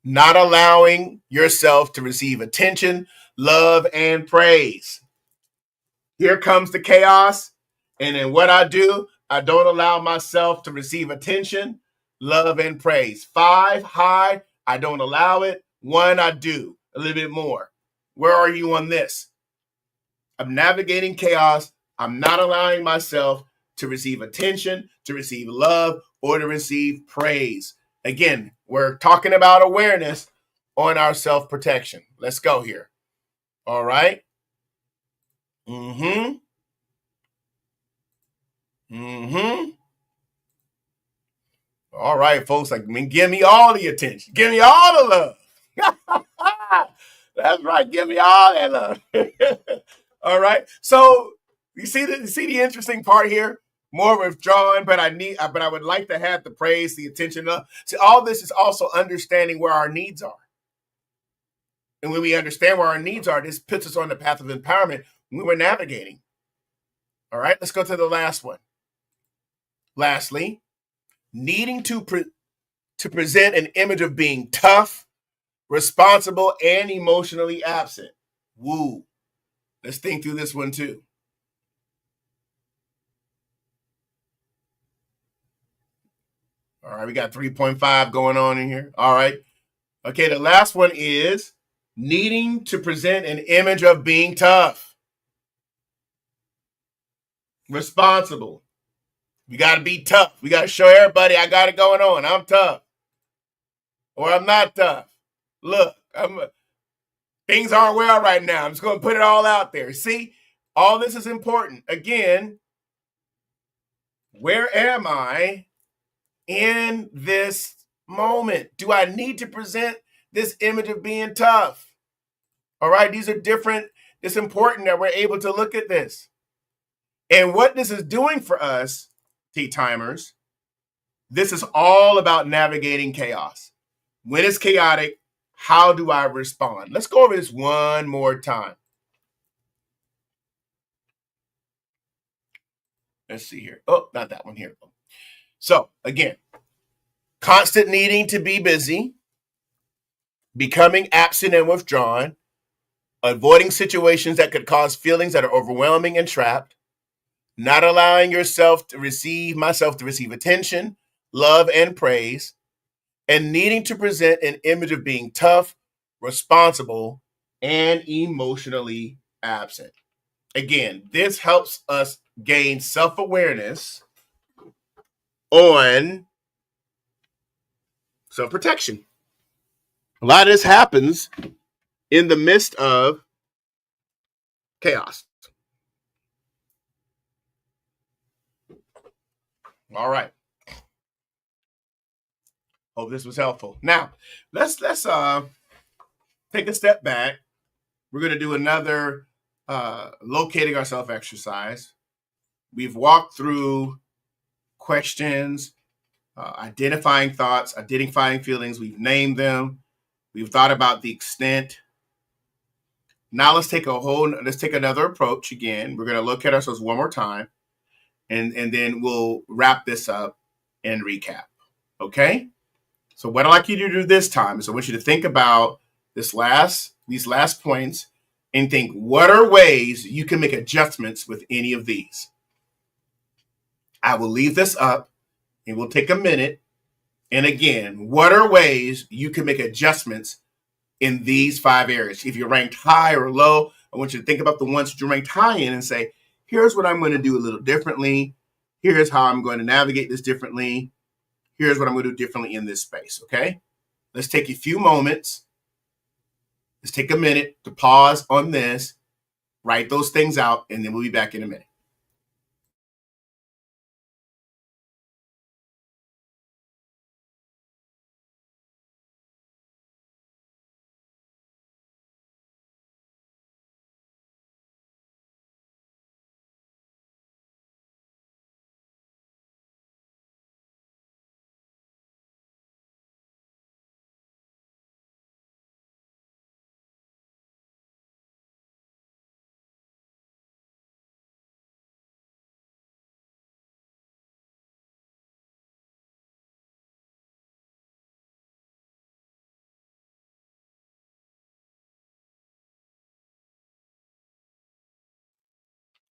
Not allowing yourself to receive attention, love, and praise. Here comes the chaos. And then what I do, I don't allow myself to receive attention, love, and praise. 5, hide. I don't allow it. 1, I do. A little bit more. Where are you on this? I'm navigating chaos. I'm not allowing myself to receive attention, to receive love, or to receive praise. Again, we're talking about awareness on our self-protection. Let's go here. All right. All right, folks. Give me all the attention. Give me all the love. That's right. Give me all that love. All right. So you see the interesting part here. More withdrawn, but I would like to have the praise, the attention. See, all this is also understanding where our needs are. And when we understand where our needs are, this puts us on the path of empowerment when we're navigating. All right, let's go to the last one. Lastly, needing to present an image of being tough, responsible, and emotionally absent. Woo. Let's think through this one too. All right, we got 3.5 going on in here. All right. Okay, the last one is needing to present an image of being tough, responsible. We got to be tough. We got to show everybody I got it going on. I'm tough. Or I'm not tough. Look, things aren't well right now. I'm just going to put it all out there. See, all this is important. Again, where am I in this moment? Do I need to present this image of being tough? All right, these are different. It's important that we're able to look at this. And what this is doing for us, T-timers, this is all about navigating chaos. When it's chaotic, how do I respond? Let's go over this one more time. Let's see here. Oh, not that one here. So again, constant needing to be busy, becoming absent and withdrawn, avoiding situations that could cause feelings that are overwhelming and trapped, not allowing myself to receive attention, love, and praise, and needing to present an image of being tough, responsible, and emotionally absent. Again, this helps us gain self-awareness on self-protection. A lot of this happens in the midst of chaos. All right. Hope this was helpful. Now, let's take a step back. We're going to do another locating ourselves exercise. We've walked through questions, identifying thoughts, identifying feelings. We've named them. We've thought about the extent. Now let's take another approach again. We're going to look at ourselves one more time, and then we'll wrap this up and recap. Okay? So what I'd like you to do this time is I want you to think about these last points and think, what are ways you can make adjustments with any of these? I will leave this up and we'll take a minute. And again, what are ways you can make adjustments in these 5 areas? If you're ranked high or low, I want you to think about the ones that you're ranked high in and say, here's what I'm going to do a little differently. Here's how I'm going to navigate this differently. Here's what I'm going to do differently in this space, okay? Let's take a few moments. Let's take a minute to pause on this, write those things out, and then we'll be back in a minute.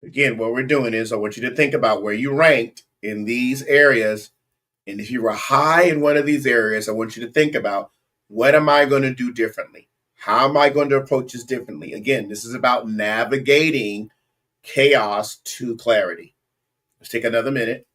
Again, what we're doing is I want you to think about where you ranked in these areas. And if you were high in one of these areas, I want you to think about, what am I going to do differently? How am I going to approach this differently? Again, this is about navigating chaos to clarity. Let's take another minute.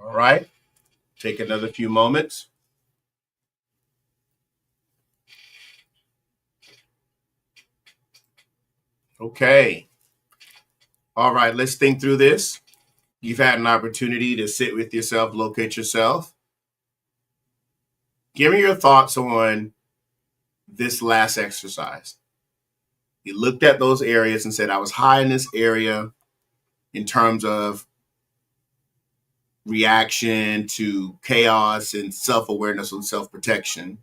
All right. Take another few moments. Okay. All right. Let's think through this. You've had an opportunity to sit with yourself, locate yourself. Give me your thoughts on this last exercise. You looked at those areas and said, I was high in this area in terms of reaction to chaos and self-awareness and self-protection.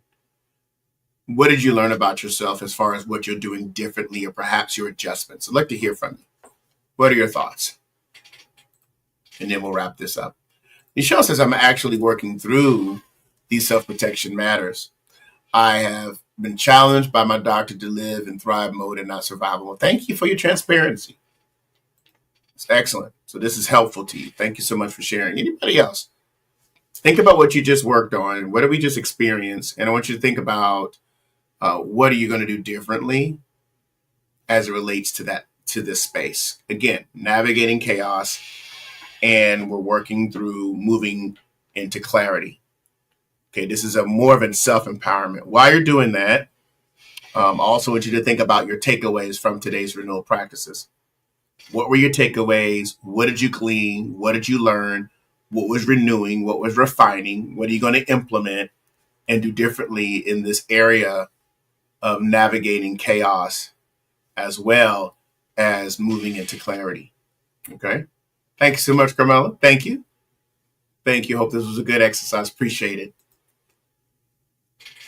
What did you learn about yourself as far as what you're doing differently or perhaps your adjustments? I'd like to hear from you. What are your thoughts? And then we'll wrap this up. Michelle says, I'm actually working through these self-protection matters. I have been challenged by my doctor to live in thrive mode and not survival mode. Thank you for your transparency. It's excellent. So this is helpful to you. Thank you so much for sharing. Anybody else? Think about what you just worked on. What did we just experience? And I want you to think about what are you going to do differently as it relates to that, to this space. Again, navigating chaos, and we're working through moving into clarity. Okay, this is a more of a self-empowerment. While you're doing that, I also want you to think about your takeaways from today's renewal practices. What were your takeaways? What did you glean? What did you learn? What was renewing? What was refining? What are you going to implement and do differently in this area of navigating chaos as well as moving into clarity? Okay. Thank you so much, Carmela. Thank you. Thank you. Hope this was a good exercise. Appreciate it.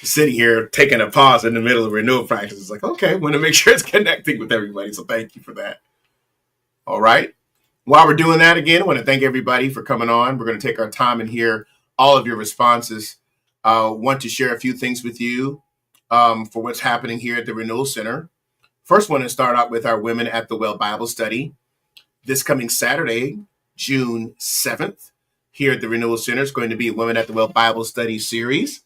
Sitting here taking a pause in the middle of renewal practice is like, okay, want to make sure it's connecting with everybody. So thank you for that. All right. While we're doing that, again, I want to thank everybody for coming on. We're going to take our time and hear all of your responses. Want to share a few things with you for what's happening here at the Renewal Center. First, want to start out with our Women at the Well Bible Study. This coming Saturday, June 7th, here at the Renewal Center is going to be a Women at the Well Bible Study series.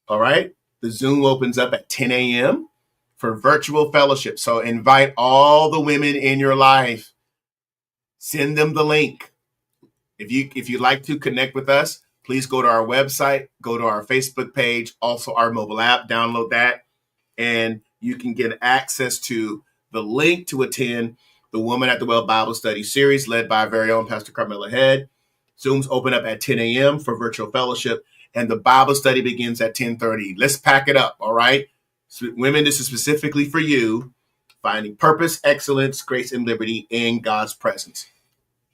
All right. The Zoom opens up at 10 a.m. for virtual fellowship. So invite all the women in your life. Send them the link. If you'd like to connect with us, please go to our website, go to our Facebook page, also our mobile app, download that, and you can get access to the link to attend the Woman at the Well Bible Study series led by our very own Pastor Carmela Head. Zooms open up at 10 a.m. for virtual fellowship, and the Bible study begins at 10:30. Let's pack it up, all right? So, women, this is specifically for you, finding purpose, excellence, grace, and liberty in God's presence.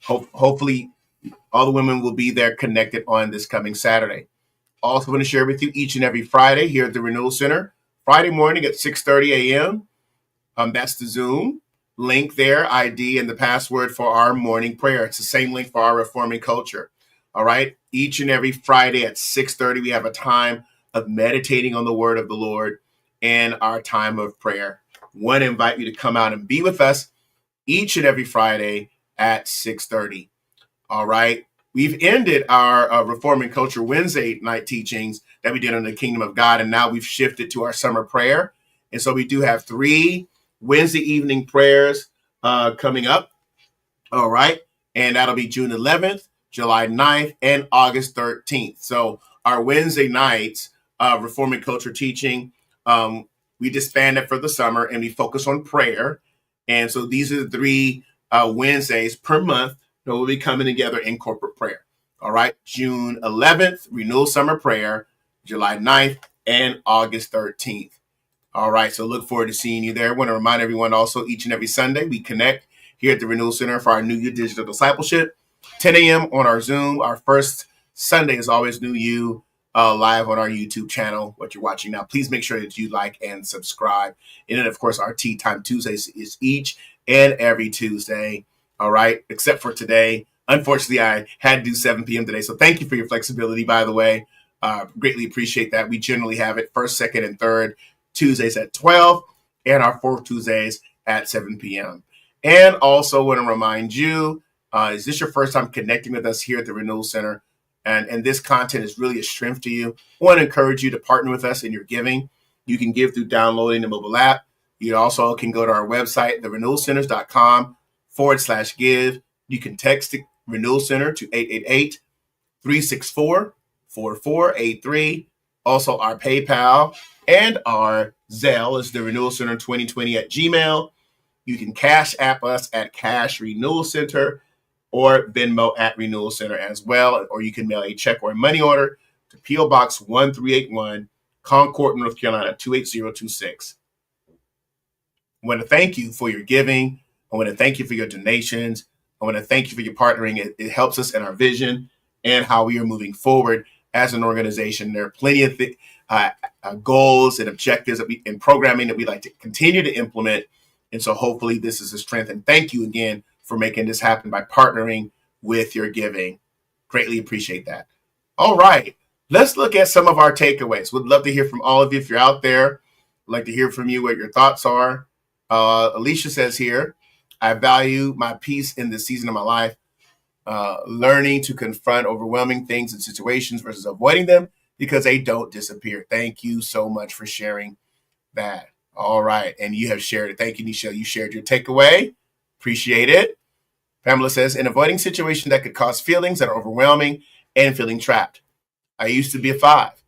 Hopefully, all the women will be there connected on this coming Saturday. Also want to share with you each and every Friday here at the Renewal Center, Friday morning at 6:30 a.m. That's the Zoom link there, ID, and the password for our morning prayer. It's the same link for our Reforming Culture. All right. Each and every Friday at 6:30, we have a time of meditating on the word of the Lord and our time of prayer. Want to invite you to come out and be with us each and every Friday at 6:30. All right. We've ended our Reforming Culture Wednesday night teachings that we did on the Kingdom of God, and now we've shifted to our summer prayer. And so we do have 3 Wednesday evening prayers coming up. All right. And that'll be June 11th, July 9th, and August 13th. So our Wednesday nights, Reforming Culture Teaching, we disband it for the summer and we focus on prayer. And so these are the three Wednesdays per month that we'll be coming together in corporate prayer. All right. June 11th, Renewal Summer Prayer, July 9th, and August 13th. All right. So look forward to seeing you there. I want to remind everyone also each and every Sunday we connect here at the Renewal Center for our New You Digital Discipleship. 10 a.m. on our Zoom. Our first Sunday is always New You live on our YouTube channel, what you're watching now. Please make sure that you like and subscribe. And then, of course, our Tea Time Tuesdays is each and every Tuesday. All right. Except for today. Unfortunately, I had to do 7 p.m. today. So thank you for your flexibility, by the way. Greatly appreciate that. We generally have it first, second, and third Tuesdays at 12 and our fourth Tuesdays at 7 p.m. And also want to remind you, is this your first time connecting with us here at the Renewal Center? And this content is really a strength to you. I want to encourage you to partner with us in your giving. You can give through downloading the mobile app. You also can go to our website, therenewalcenters.com/give. You can text the Renewal Center to 888-364-4483. Also, our PayPal and our Zelle is the Renewal Center 2020 at Gmail. You can Cash App us at Cash Renewal Center or Venmo at Renewal Center as well. Or you can mail a check or a money order to P.O. Box 1381, Concord, North Carolina, 28026. I want to thank you for your giving. I want to thank you for your donations. I want to thank you for your partnering. It helps us in our vision and how we are moving forward as an organization. There are plenty of goals and objectives and programming that we'd like to continue to implement. And so hopefully this is a strength. And thank you again for making this happen by partnering with your giving. Greatly appreciate that. All right. Let's look at some of our takeaways. We'd love to hear from all of you. If you're out there, I'd like to hear from you what your thoughts are. Alicia says here, I value my peace in this season of my life, learning to confront overwhelming things and situations versus avoiding them because they don't disappear. Thank you so much for sharing that. All right. And you have shared it. Thank you, Nichelle. You shared your takeaway. Appreciate it. Pamela says, in avoiding situations that could cause feelings that are overwhelming and feeling trapped. I used to be a 5,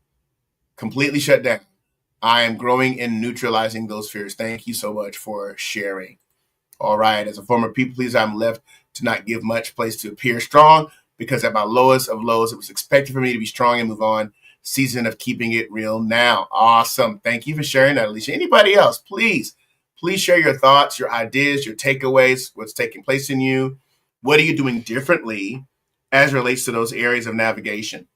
completely shut down. I am growing in neutralizing those fears. Thank you so much for sharing. All right. As a former people pleaser, I'm left to not give much place to appear strong because at my lowest of lows, it was expected for me to be strong and move on. Season of keeping it real now. Awesome. Thank you for sharing that, Alicia. Anybody else, please share your thoughts, your ideas, your takeaways, what's taking place in you. What are you doing differently as it relates to those areas of navigation?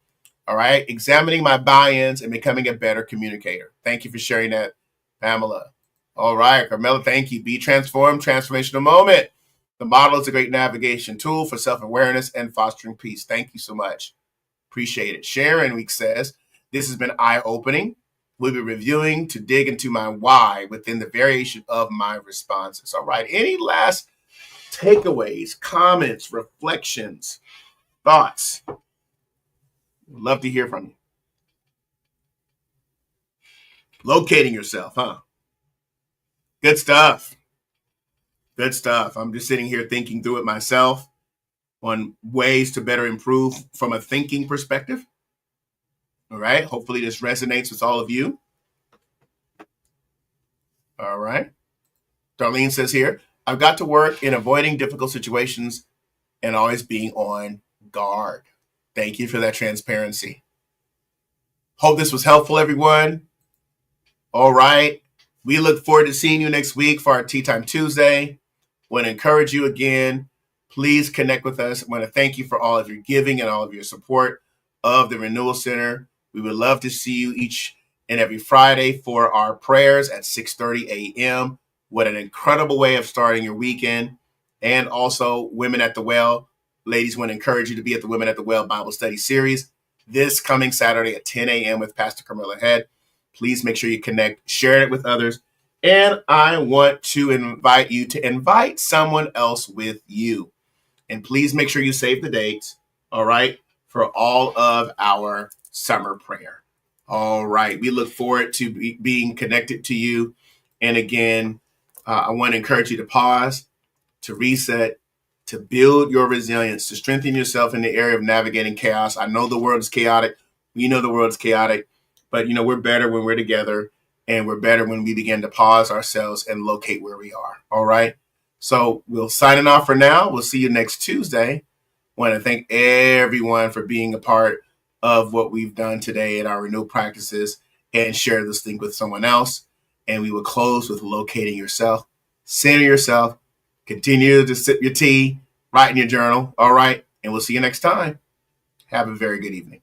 All right. Examining my buy-ins and becoming a better communicator. Thank you for sharing that, Pamela. All right, Carmela, thank you. Be transformed, transformational moment. The model is a great navigation tool for self-awareness and fostering peace. Thank you so much. Appreciate it. Sharon Week says, this has been eye-opening. We'll be reviewing to dig into my why within the variation of my responses. All right. Any last takeaways, comments, reflections, thoughts? Would love to hear from you. Locating yourself, huh? Good stuff. Good stuff. I'm just sitting here thinking through it myself on ways to better improve from a thinking perspective. All right. Hopefully this resonates with all of you. All right. Darlene says here, I've got to work in avoiding difficult situations and always being on guard. Thank you for that transparency. Hope this was helpful, everyone. All right. We look forward to seeing you next week for our Tea Time Tuesday. Want to encourage you again. Please connect with us. I want to thank you for all of your giving and all of your support of the Renewal Center. We would love to see you each and every Friday for our prayers at 6:30 a.m. What an incredible way of starting your weekend. And also Women at the Well. Ladies, want to encourage you to be at the Women at the Well Bible Study Series this coming Saturday at 10 a.m. with Pastor Carmela Head. Please make sure you connect, share it with others. And I want to invite you to invite someone else with you. And please make sure you save the dates, all right, for all of our summer prayer. All right. We look forward to being connected to you. And again, I want to encourage you to pause, to reset, to build your resilience, to strengthen yourself in the area of navigating chaos. I know the world is chaotic. We know the world is chaotic, but we're better when we're together, and we're better when we begin to pause ourselves and locate where we are. All right. So we'll signing off for now. We'll see you next Tuesday. I want to thank everyone for being a part of what we've done today in our renewal practices, and share this link with someone else. And we will close with locating yourself, center yourself, continue to sip your tea, write in your journal. All right. And we'll see you next time. Have a very good evening.